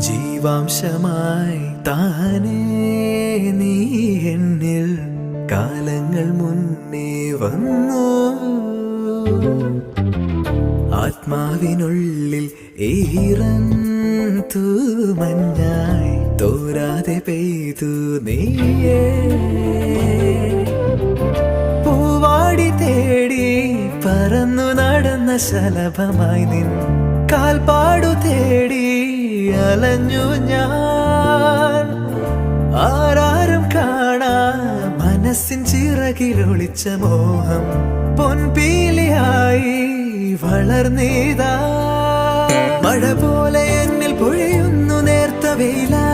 ജീവാംശമായി താനേ നീ എന്നിൽ കാലങ്ങൾ മുന്നേ വന്നു. ആത്മാവിനുള്ളിൽ ഈറൻ തൂമഞ്ഞായി തോരാതെ പെയ്തു നീയേ. പൂവാടി തേടി പറന്നു നടന്ന ശലഭമായി നിൻ കാൽപ്പാടു തേടി അലഞ്ഞു ഞാൻ. ആരാരും കാണാ മനസ്സിൻ ചിറകിലൊളിച്ച മോഹം പൊൻപീലിയായി വളർന്നീതാ. മഴ പോലെ എന്നിൽ പൊഴിയുന്നു നേർത്ത വെയില.